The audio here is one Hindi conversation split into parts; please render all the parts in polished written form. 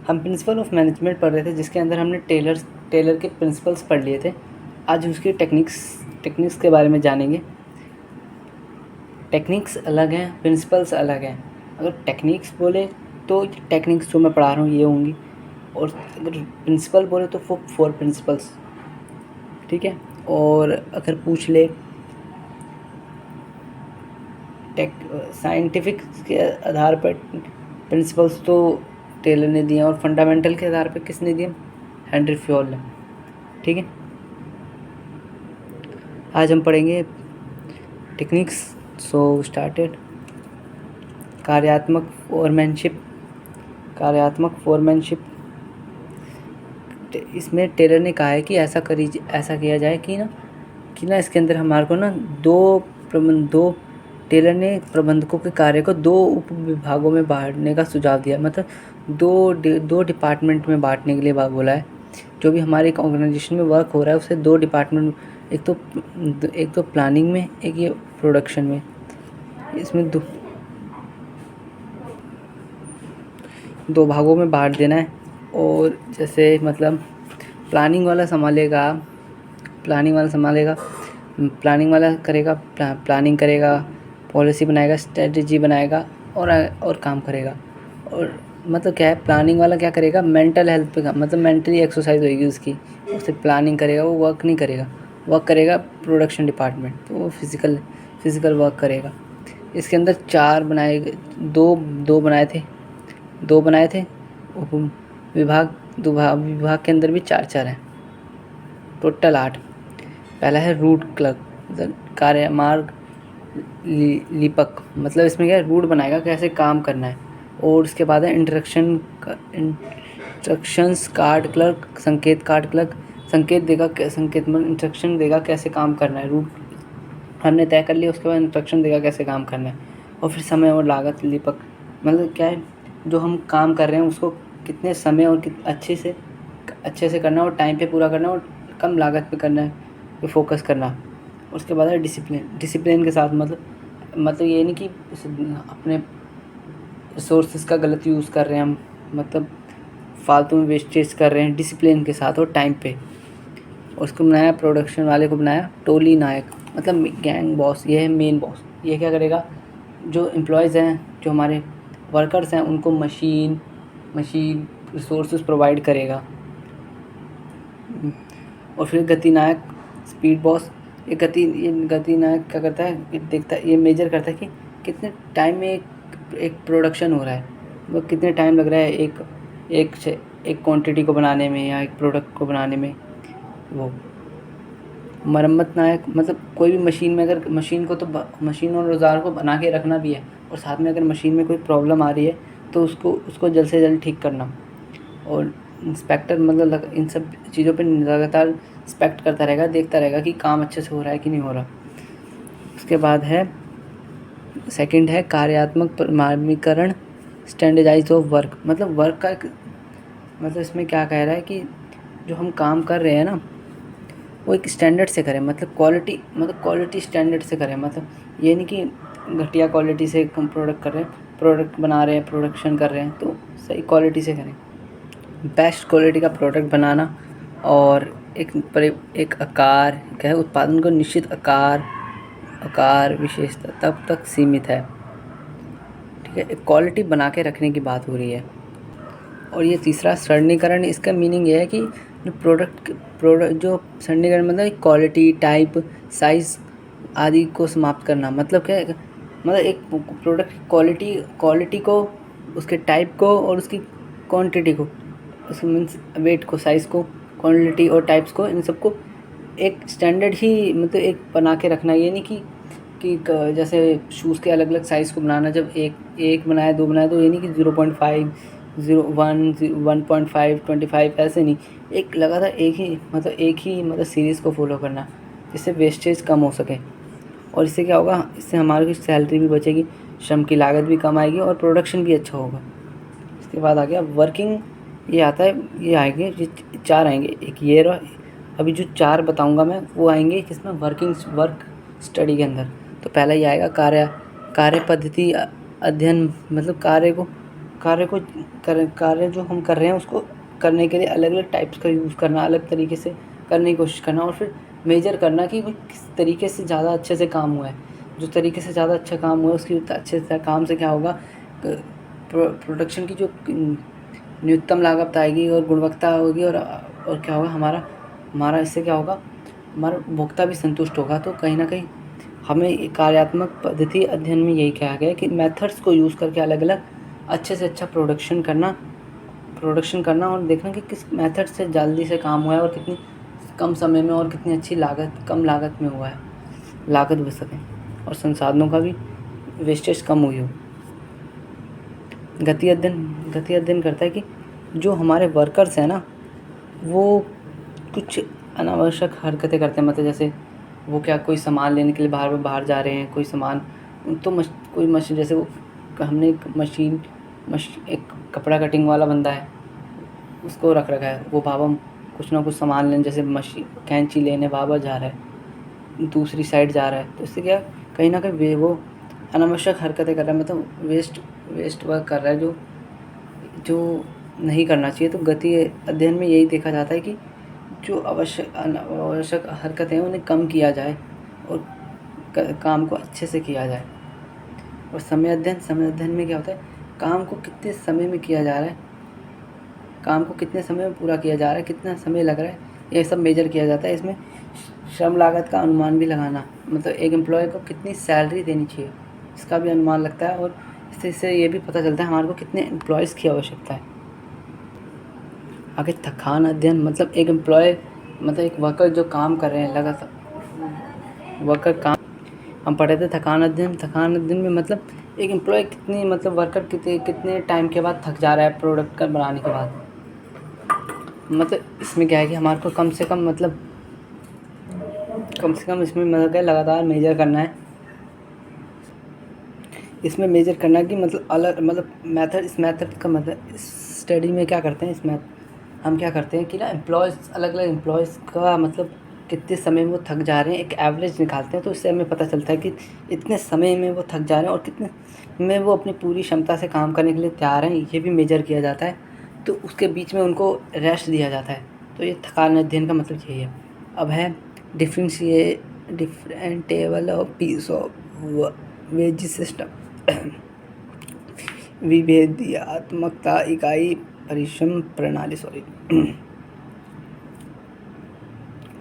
हम प्रिंसिपल ऑफ मैनेजमेंट पढ़ रहे थे, जिसके अंदर हमने टेलर के प्रिंसिपल्स पढ़ लिए थे। आज उसकी टेक्निक्स के बारे में जानेंगे। टेक्निक्स अलग हैं, प्रिंसिपल्स अलग हैं। अगर टेक्निक्स बोले तो टेक्निक्स जो मैं पढ़ा रहा हूँ ये होंगी, और अगर प्रिंसिपल बोले तो वो 4 प्रिंसिपल्स, ठीक है। और अगर पूछ ले साइंटिफिक के आधार पर प्रिंसिपल्स तो टेलर ने दिए, और फंडामेंटल के आधार पर किसने दिए? हेनरी फ्योल ने, ठीक है। आज हम पढ़ेंगे टेक्निक्स। So started. कार्यात्मक फोरमैनशिप। इसमें टेलर ने कहा है कि ऐसा किया जाए कि ना इसके अंदर हमारे को ना दो टेलर ने प्रबंधकों के कार्य को 2 उप विभागों में बांटने का सुझाव दिया। मतलब दो डिपार्टमेंट में बांटने के लिए बोला है। जो भी हमारे एक ऑर्गेनाइजेशन में वर्क हो रहा है उसे 2 डिपार्टमेंट, एक तो प्लानिंग में, एक ये प्रोडक्शन में, इसमें दो भागों में बांट देना है। और जैसे मतलब प्लानिंग वाला प्लानिंग करेगा, पॉलिसी बनाएगा, स्ट्रेटजी बनाएगा और काम करेगा। और मतलब क्या है, प्लानिंग वाला क्या करेगा? मेंटल हेल्थ पे मतलब मेंटली एक्सरसाइज होगी उसकी, उससे प्लानिंग करेगा, वो वर्क नहीं करेगा। वर्क करेगा प्रोडक्शन डिपार्टमेंट, तो वो फिज़िकल वर्क करेगा। इसके अंदर 4 बनाए, दो बनाए थे उप विभाग के अंदर भी 4 हैं, टोटल 8। पहला है रूट क्लर्क, मतलब कार्यमार्ग लिपक, मतलब इसमें क्या है, रूट बनाएगा कैसे काम करना है। और उसके बाद है इंस्ट्रक्शंस कार्ड क्लर्क, संकेत कार्ड क्लर्क, इंस्ट्रक्शन देगा कैसे काम करना है। रूट हमने तय कर लिया, उसके बाद इंस्ट्रक्शन देगा कैसे काम करना है। और फिर समय और लागत लिपक, मतलब क्या है, जो हम काम कर रहे हैं उसको कितने समय और अच्छे से करना है, और टाइम पे पूरा करना है, और कम लागत पे करना है, पे फोकस करना। उसके बाद है डिसिप्लिन के साथ, मतलब ये नहीं कि अपने रिसोर्सेज का गलत यूज़ कर रहे हैं हम, मतलब फालतू में वेस्टेज कर रहे हैं। डिसिप्लिन के साथ और टाइम पे। उसको बनाया, प्रोडक्शन वाले को बनाया टोली नायक, मतलब गैंग बॉस। ये है मेन बॉस। ये क्या करेगा? जो एम्प्लॉयज़ हैं, जो हमारे वर्कर्स हैं, उनको मशीन रिसोर्सेज प्रोवाइड करेगा। और फिर गति नायक, स्पीड बॉस। ये गति नायक क्या करता है? ये मेजर करता है कि कितने टाइम में एक प्रोडक्शन हो रहा है, वो कितने टाइम लग रहा है एक क्वांटिटी को बनाने में या एक प्रोडक्ट को बनाने में। वो मरम्मत नायक, मतलब कोई भी मशीन में, अगर मशीन और औजार को बना के रखना भी है, और साथ में अगर मशीन में कोई प्रॉब्लम आ रही है तो उसको जल्द से जल्द ठीक करना। और इंस्पेक्टर, मतलब इन सब चीज़ों पे लगातार इंस्पेक्ट करता रहेगा, देखता रहेगा कि काम अच्छे से हो रहा है कि नहीं हो रहा। उसके बाद है सेकंड है कार्यात्मक प्रमाणीकरण, स्टैंडर्डाइज ऑफ वर्क। मतलब वर्क का मतलब इसमें क्या कह रहा है कि जो हम काम कर रहे हैं ना, वो एक स्टैंडर्ड से करें, मतलब क्वालिटी स्टैंडर्ड से करें। मतलब ये नहीं कि घटिया क्वालिटी से हम प्रोडक्ट बना रहे हैं, प्रोडक्शन कर रहे हैं, तो सही क्वालिटी से करें। बेस्ट क्वालिटी का प्रोडक्ट बनाना, और एक आकार क्या है, उत्पादन को निश्चित आकार विशेषता तब तक सीमित है, ठीक है। एक क्वालिटी बना के रखने की बात हो रही है। और ये तीसरा सरणीकरण, इसका मीनिंग ये है कि प्रोडक्ट जो सरणीकरण मतलब क्वालिटी, टाइप, साइज़ आदि को समाप्त करना। मतलब क्या है, मतलब एक प्रोडक्ट क्वालिटी को, उसके टाइप को, और उसकी क्वांटिटी को, उसके मीन्स वेट को, साइज़ को, क्वालिटी और टाइप्स को, इन सबको एक स्टैंडर्ड ही मतलब एक बना के रखना। ये नहीं कि जैसे शूज़ के अलग अलग साइज़ को बनाना, जब एक बनाया, 2 बनाया, तो ये नहीं कि 0.5, 1.5, 25, ऐसे नहीं। एक लगातार एक ही सीरीज़ को फॉलो करना, जिससे वेस्टेज कम हो सके। और इससे क्या होगा, इससे हमारी सैलरी भी बचेगी, श्रम की लागत भी कम आएगी, और प्रोडक्शन भी अच्छा होगा। इसके बाद आ गया वर्किंग। ये आता है, ये आएंगे 4 आएंगे। एक ये रहा, अभी जो 4 बताऊंगा मैं वो आएंगे किसमें? वर्क स्टडी के अंदर। तो पहला ये आएगा कार्य पद्धति अध्ययन, मतलब कार्य जो हम कर रहे हैं उसको करने के लिए अलग अलग टाइप्स का यूज़ करना, अलग तरीके से करने की कोशिश करना और फिर मेजर करना कि भाई किस तरीके से ज़्यादा अच्छे से काम हुआ है। जो तरीके से ज़्यादा अच्छा काम हुआ है उसकी अच्छे से काम से क्या होगा, प्रोडक्शन की जो न्यूनतम लागत आएगी और गुणवत्ता होगी और क्या होगा, हमारा इससे क्या होगा, हमारा उपभोक्ता भी संतुष्ट होगा। तो कहीं ना कहीं हमें कार्यात्मक पद्धति अध्ययन में यही कहा गया है कि मेथड्स को यूज़ करके अलग अलग अच्छे से अच्छा प्रोडक्शन करना और देखना कि किस मेथड से जल्दी से काम हुआ है और कितनी कम समय में और कितनी अच्छी कम लागत में हुआ है, लागत बच सके और संसाधनों का भी वेस्टेज कम हुई हो। गति अध्ययन करता है कि जो हमारे वर्कर्स हैं ना, वो कुछ अनावश्यक हरकतें करते हैं, मतलब जैसे वो क्या कोई सामान लेने के लिए बाहर जा रहे हैं, कोई सामान तो कोई मशीन, जैसे वो हमने एक कपड़ा कटिंग वाला बंदा है उसको रखा है, वो बाबा कुछ ना कुछ सामान लेने, जैसे कैंची लेने बाबा जा रहा है, दूसरी साइड जा रहा है, तो इससे क्या कहीं ना कहीं वो अनावश्यक हरकतें कर रहा है, मतलब वेस्ट वर्क कर रहा है जो नहीं करना चाहिए। तो गति अध्ययन में यही देखा जाता है कि जो अनावश्यक हरकतें हैं उन्हें कम किया जाए और काम को अच्छे से किया जाए। और समय अध्ययन में क्या होता है, काम को कितने समय में किया जा रहा है, काम को कितने समय में पूरा किया जा रहा है, कितना समय लग रहा है, ये सब मेजर किया जाता है। इसमें श्रम लागत का अनुमान भी लगाना, मतलब एक एम्प्लॉय को कितनी सैलरी देनी चाहिए इसका भी अनुमान लगता है और इससे ये भी पता चलता है हमारे को कितने एम्प्लॉयज़ की आवश्यकता है। आगे थकान अध्ययन, मतलब एक वर्कर जो काम कर रहे हैं लगातार हम पढ़े थे थकान अध्ययन में मतलब एक एम्प्लॉय वर्कर कितने टाइम के बाद थक जा रहा है प्रोडक्ट का बनाने के बाद। मतलब इसमें क्या है कि हमारे को कम से कम इसमें क्या लगातार मेजर करना है। इसमें मेजर करना कि इस मेथड का मतलब इस स्टडी में क्या करते हैं, हम क्या करते हैं कि ना अलग अलग एम्प्लॉयज़ का मतलब कितने समय में वो थक जा रहे हैं एक एवरेज निकालते हैं। तो इससे हमें पता चलता है कि इतने समय में वो थक जा रहे हैं और कितने में वो अपनी पूरी क्षमता से काम करने के लिए तैयार हैं, ये भी मेजर किया जाता है। तो उसके बीच में उनको रेस्ट दिया जाता है। तो ये थकान अध्ययन का मतलब यही है। अब है differentiable of piece of wage system विभेदियात्मकता इकाई परिश्रम प्रणाली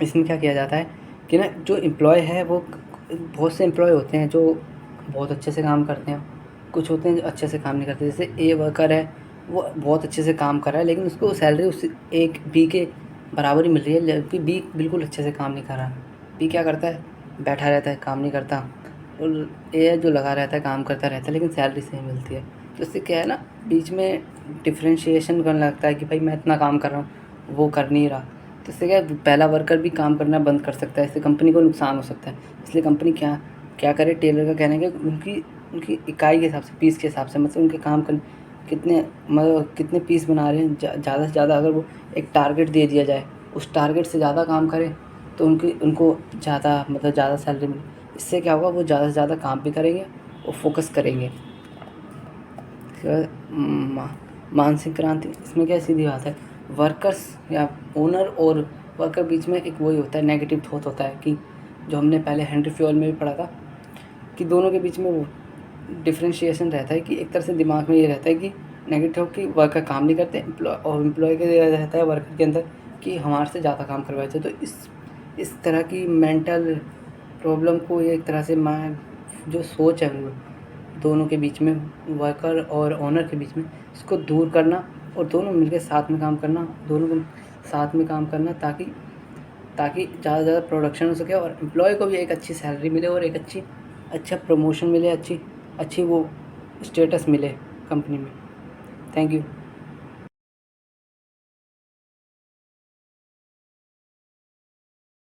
इसमें क्या किया जाता है कि ना जो एम्प्लॉय है वो बहुत से एम्प्लॉय होते हैं जो बहुत अच्छे से काम करते हैं, कुछ होते हैं जो अच्छे से काम नहीं करते। जैसे ए वर्कर है वो बहुत अच्छे से काम कर रहा है लेकिन उसको सैलरी उस एक बी के बराबर ही मिल रही है, जबकि बी बिल्कुल अच्छे से काम नहीं कर रहा। बी क्या करता है, बैठा रहता है, काम नहीं करता, और ए है जो लगा रहता है, काम करता रहता है लेकिन सैलरी सही मिलती है। तो इससे क्या है ना, बीच में डिफ्रेंशिएशन करने लगता है कि भाई मैं इतना काम कर रहा हूँ वो कर नहीं रहा। तो इससे क्या पहला वर्कर भी काम करना बंद कर सकता है, इससे कंपनी को नुकसान हो सकता है। इसलिए कंपनी क्या करे, टेलर का कहना है कि उनकी इकाई के हिसाब से, पीस के हिसाब से, मतलब उनके काम कर कितने पीस बना रहे हैं, ज़्यादा से ज़्यादा अगर वो एक टारगेट दे दिया जाए, उस टारगेट से ज़्यादा काम करें तो उनको ज़्यादा सैलरी मिले। इससे क्या होगा, वो ज़्यादा से ज़्यादा काम भी करेंगे और फोकस करेंगे। मानसिक क्रांति, इसमें क्या सीधी बात है, वर्कर्स या ओनर और वर्कर बीच में एक वही होता है, नेगेटिव थॉट होता है कि जो हमने पहले हेनरी फ्योल में भी पढ़ा था कि दोनों के बीच में वो डिफ्रेंशिएशन रहता है कि एक तरह से दिमाग में ये रहता है कि नेगेटिव कि वर्कर काम नहीं करते, और एम्प्लॉय के रहता है वर्कर के अंदर कि हमारे से ज़्यादा काम करवाए थे। तो इस तरह की मेंटल प्रॉब्लम को एक तरह से जो सोच है वो दोनों के बीच में, वर्कर और ओनर के बीच में, इसको दूर करना और दोनों मिलकर साथ में काम करना ताकि ज़्यादा से ज़्यादा प्रोडक्शन हो सके और एम्प्लॉय को भी एक अच्छी सैलरी मिले और एक अच्छा प्रमोशन मिले, अच्छी वो स्टेटस मिले कंपनी में। Thank you.